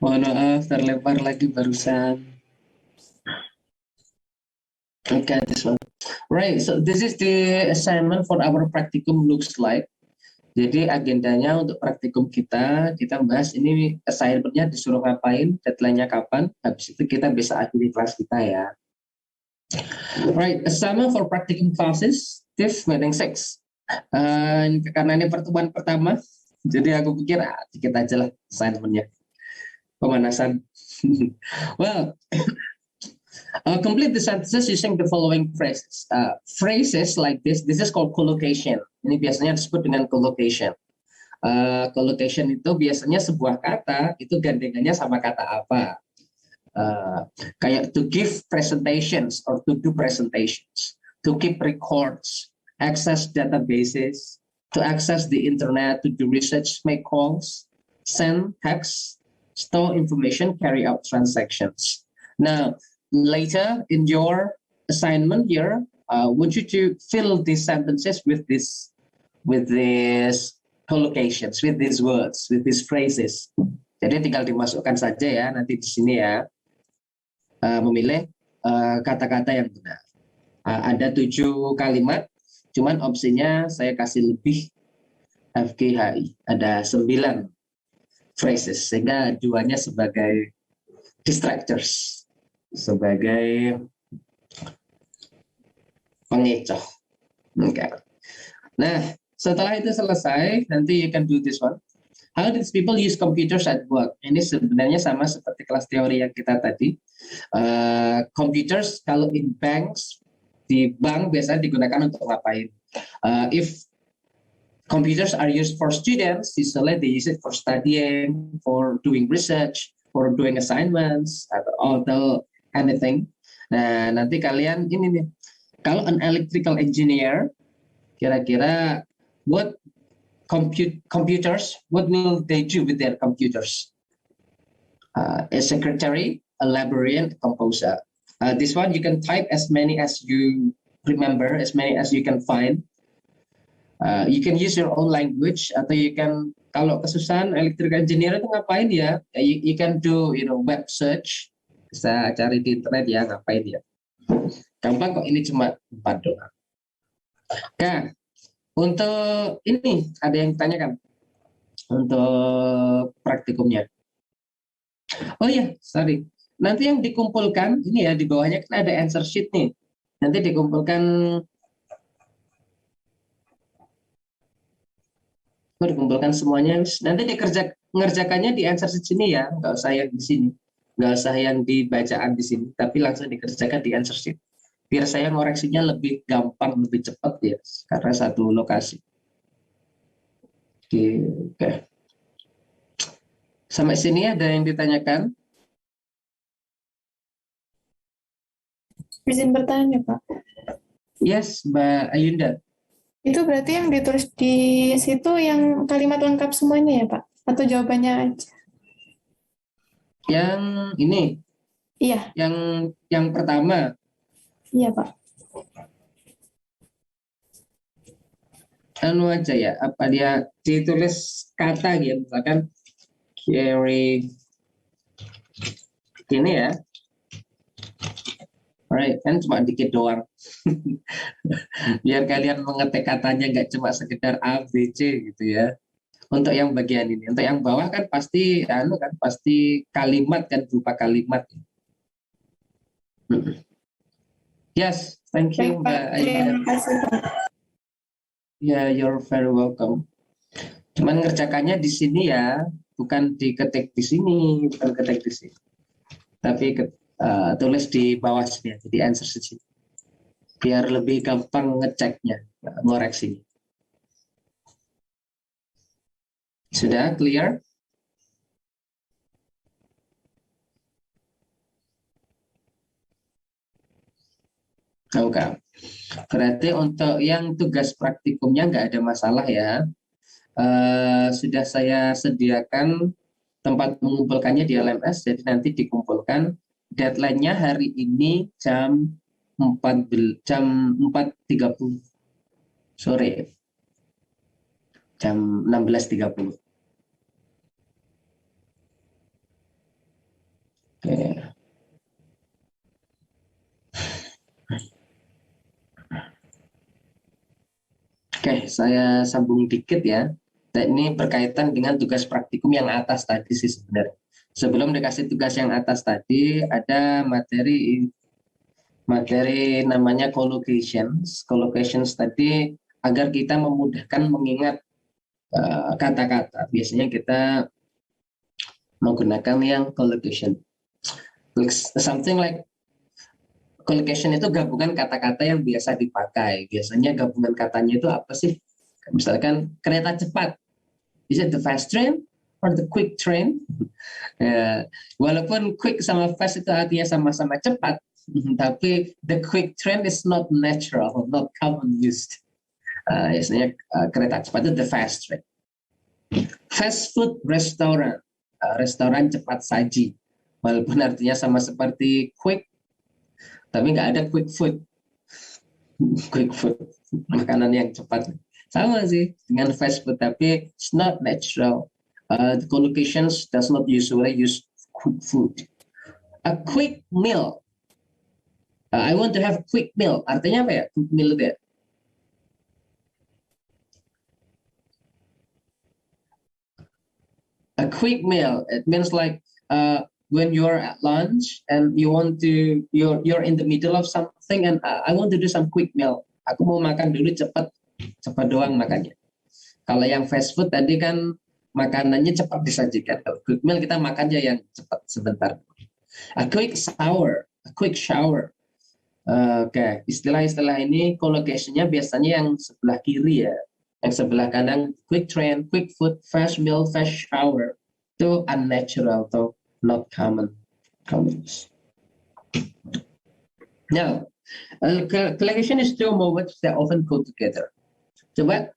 [SPEAKER 1] Mohon maaf, terlempar lagi barusan. Okay, this one. Right, so this is the assignment for our practicum looks like. Jadi agendanya untuk praktikum kita bahas ini assignment-nya disuruh ngapain, deadline-nya kapan, habis itu kita bisa akhiri kelas kita ya. Right, assignment for practicum classes, TIF meeting 6. Karena ini pertemuan pertama, jadi aku pikir dikit aja lah assignment-nya. Pemanasan. Well, complete the sentences using the following phrases. Phrases like this is called collocation. Ini biasanya disebut dengan collocation. Collocation itu biasanya sebuah kata itu gandengannya sama kata apa. Kayak to give presentations or to do presentations, to keep records, access databases, to access the internet, to do research, make calls, send texts, store information, carry out transactions. Now, later in your assignment here, I want you to fill these sentences with these collocations, with these words, with these phrases. Jadi tinggal dimasukkan saja ya nanti di sini ya, memilih kata-kata yang benar. Ada 7 kalimat, cuman opsinya saya kasih lebih FGHI. Ada 9 phrases, sehingga 2-nya sebagai distractors, sebagai pengecoh. Okay. Nah, setelah itu selesai, nanti you can do this one. How did people use computers at work? Ini sebenarnya sama seperti kelas teori yang kita tadi. Computers kalau in banks, di bank biasanya digunakan untuk ngapain? If computers are used for students, usually they use it for studying, for doing research, for doing assignments, atau anything. Nah, nanti kalian ini nih, kalau an electrical engineer, kira-kira what computers, what will they do with their computers? A secretary, a librarian, a composer. This one you can type as many as you remember, as many as you can find. You can use your own language, atau you can, kalau kesusahan electrical engineer itu ngapain ya? You can do web search, bisa cari di internet ya, ngapain ya? Gampang kok, ini cuma 4 doang. Nah, untuk ini ada yang ditanyakan untuk praktikumnya. Oh ya, sorry. Nanti yang dikumpulkan ini ya, di bawahnya kan ada answer sheet nih. Nanti dikumpulkan semuanya. Nanti ngerjakannya di answer sheet sini ya, nggak usah yang di sini, nggak usah yang di bacaan di sini, tapi langsung dikerjakan di answer sheet. Biar saya ngoreksinya lebih gampang, lebih cepat ya, karena satu lokasi. Oke. Sampai sini ada yang ditanyakan?
[SPEAKER 3] Izin bertanya, Pak.
[SPEAKER 1] Yes, Mbak Ayunda.
[SPEAKER 3] Itu berarti yang ditulis di situ yang kalimat lengkap semuanya ya, Pak? Atau jawabannya aja?
[SPEAKER 1] Yang ini?
[SPEAKER 3] Iya.
[SPEAKER 1] Yang pertama?
[SPEAKER 3] Iya, Pak.
[SPEAKER 1] Anu aja ya, apa dia ditulis kata gitu, misalkan carry ini ya. Alright, kan cuma dikit doang. Biar kalian mengetik katanya nggak cuma sekedar A, B, C gitu ya. Untuk yang bagian ini, untuk yang bawah kan pasti pasti kalimat kan, berupa kalimat. Yes, thank you Mbak Aida.
[SPEAKER 3] Terima kasih, Pak.
[SPEAKER 1] Ya, you're very welcome. Cuman ngerjakannya di sini ya, bukan diketik di sini, bukan ketik di sini. Tapi tulis di bawah sini, jadi answer sini. Biar lebih gampang ngeceknya, ngoreksinya. Sudah clear? Oke. Berarti untuk yang tugas praktikumnya nggak ada masalah ya. Sudah saya sediakan tempat mengumpulkannya di LMS, jadi nanti dikumpulkan. Deadline-nya hari ini jam 4.30 sore. Jam 16.30. saya sambung dikit ya. Dan ini berkaitan dengan tugas praktikum yang atas tadi sih sebenarnya. Sebelum dikasih tugas yang atas tadi, ada materi namanya collocations. Collocations tadi agar kita memudahkan mengingat kata-kata. Biasanya kita menggunakan yang collocation. Something like collocation itu gabungan kata-kata yang biasa dipakai. Biasanya gabungan katanya itu apa sih? Misalkan kereta cepat. Is it the fast train or the quick train? Walaupun quick sama fast itu artinya sama-sama cepat, tapi the quick train is not natural, not common used. Biasanya kereta cepat itu the fast train. Fast food restaurant, restoran cepat saji. Walaupun artinya sama seperti quick, tapi nggak ada quick food. Quick food, makanan yang cepat. Sama sih dengan fast food, tapi it's not natural. The collocations does not usually use quick food. A quick meal. I want to have a quick meal. Artinya apa ya? Quick meal itu ya? A quick meal. It means like when you're at lunch and you're in the middle of something and I want to do some quick meal. Aku mau makan dulu cepat doang makannya. Kalau yang fast food tadi kan makanannya cepat disajikan. Kalau quick meal kita makannya yang cepat sebentar. A quick shower. Oke, istilah-istilah ini collocation-nya biasanya yang sebelah kiri ya. Yang sebelah kanan quick train, quick food, fast meal, fast shower. Itu unnatural atau not common. Now, collocation is two words that often go together. Coba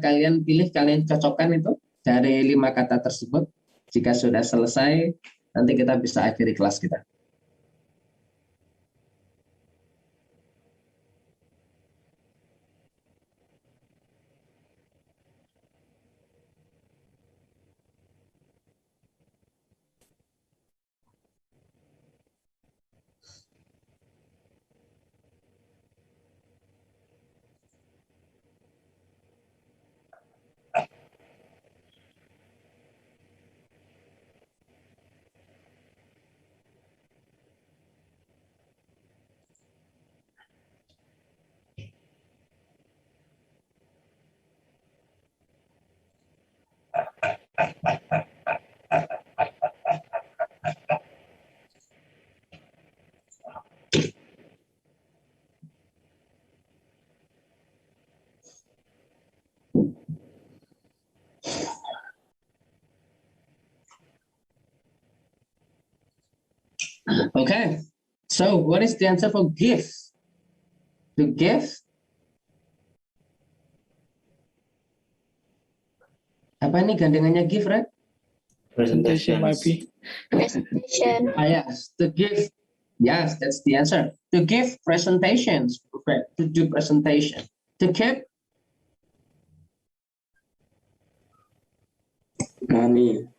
[SPEAKER 1] kalian pilih, kalian cocokkan itu dari 5 kata tersebut. Jika sudah selesai, nanti kita bisa akhiri kelas kita. Okay, so what is the answer for give? To give? Apa ini gandengannya give, right?
[SPEAKER 6] Presentation might be.
[SPEAKER 5] Presentation.
[SPEAKER 1] Yes, to give. Yes, that's the answer. To give presentations, to do presentation. To keep?
[SPEAKER 2] Money.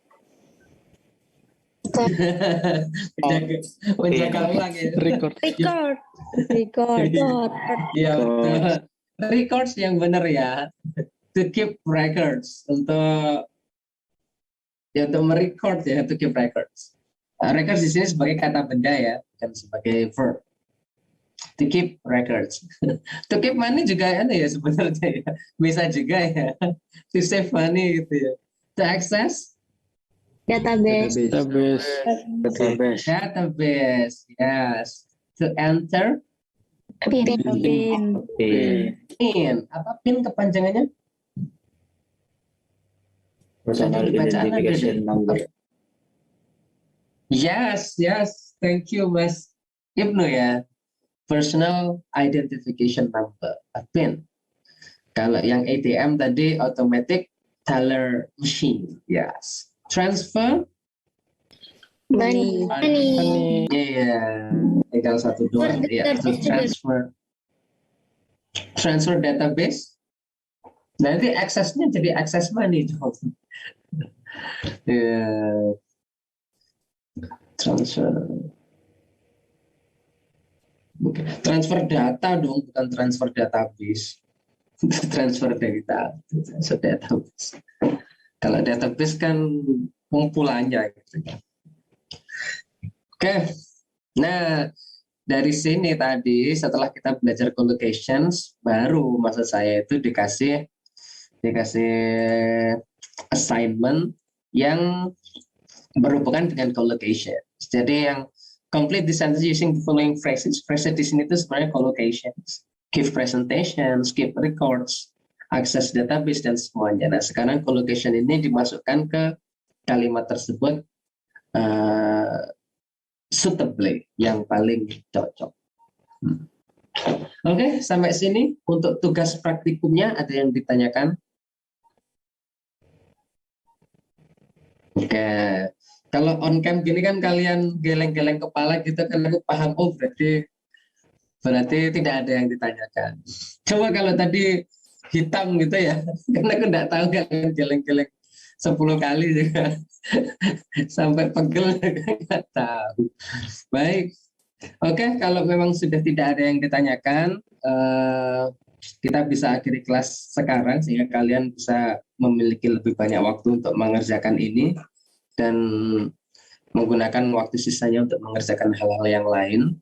[SPEAKER 1] Menjaga ulang ya.
[SPEAKER 6] Record.
[SPEAKER 5] Record.
[SPEAKER 1] Iya, betul. Records yang benar ya. To keep records, untuk merecord ya, to keep records. Records di sini sebagai kata benda ya, bukan sebagai verb. To keep records. To keep money juga ada ya sebenarnya ya. Bisa juga ya. To save money gitu ya. To access
[SPEAKER 5] Database.
[SPEAKER 1] Yes. To enter
[SPEAKER 5] Pin.
[SPEAKER 1] PIN. Apa PIN kepanjangannya?
[SPEAKER 6] Personal identification number.
[SPEAKER 1] Yes. Thank you, Mas Ibnu ya. Personal identification number, a PIN. Kalau yang ATM tadi automatic teller machine. Yes. Transfer.
[SPEAKER 5] Money.
[SPEAKER 1] Iya. Tinggal 1 2 ya. Transfer database. Nanti aksesnya jadi akses money dong. Yeah. Transfer data dong, bukan transfer database. transfer data ke database. Kalau database kan pengumpulannya gitu ya. Oke. Nah, dari sini tadi setelah kita belajar collocations, baru maksud saya itu dikasih assignment yang berhubungan dengan collocation. Jadi yang complete the sentence using the following phrases. Phrase di sini itu sebenarnya collocations. Give presentations, keep records, access database, dan semuanya. Nah, sekarang collocation ini dimasukkan ke kalimat tersebut suitably, yang paling cocok. Oke, sampai sini untuk tugas praktikumnya ada yang ditanyakan? Oke, kalau on cam gini kan kalian geleng-geleng kepala gitu kan aku paham, oh berarti tidak ada yang ditanyakan. Coba kalau tadi hitam gitu ya, karena aku nggak tahu kalian geleng-geleng 10 kali juga sampai pegel nggak tahu. Baik, oke, kalau memang sudah tidak ada yang ditanyakan, kita bisa akhiri kelas sekarang sehingga kalian bisa memiliki lebih banyak waktu untuk mengerjakan ini dan menggunakan waktu sisanya untuk mengerjakan hal-hal yang lain.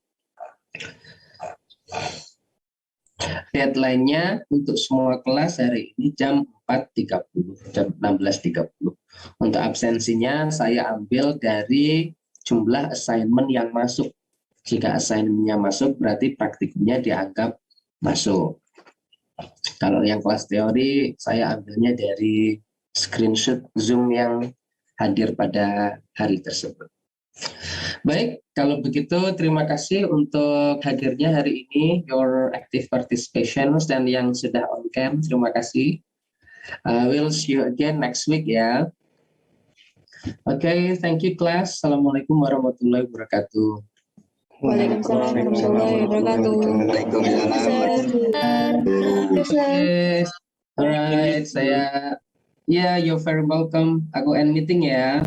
[SPEAKER 1] Deadline-nya untuk semua kelas hari ini jam 4.30, jam 16.30. Untuk absensinya saya ambil dari jumlah assignment yang masuk. Jika assignment-nya masuk, berarti praktikumnya dianggap masuk. Kalau yang kelas teori, saya ambilnya dari screenshot Zoom yang hadir pada hari tersebut. Baik, kalau begitu terima kasih untuk hadirnya hari ini, your active participation, dan yang sudah on cam, terima kasih. We'll see you again next week ya. Oke, thank you class. Assalamualaikum warahmatullahi wabarakatuh.
[SPEAKER 5] Waalaikumsalam warahmatullahi wabarakatuh.
[SPEAKER 1] Yes. Alright, you're very welcome. Aku end meeting ya.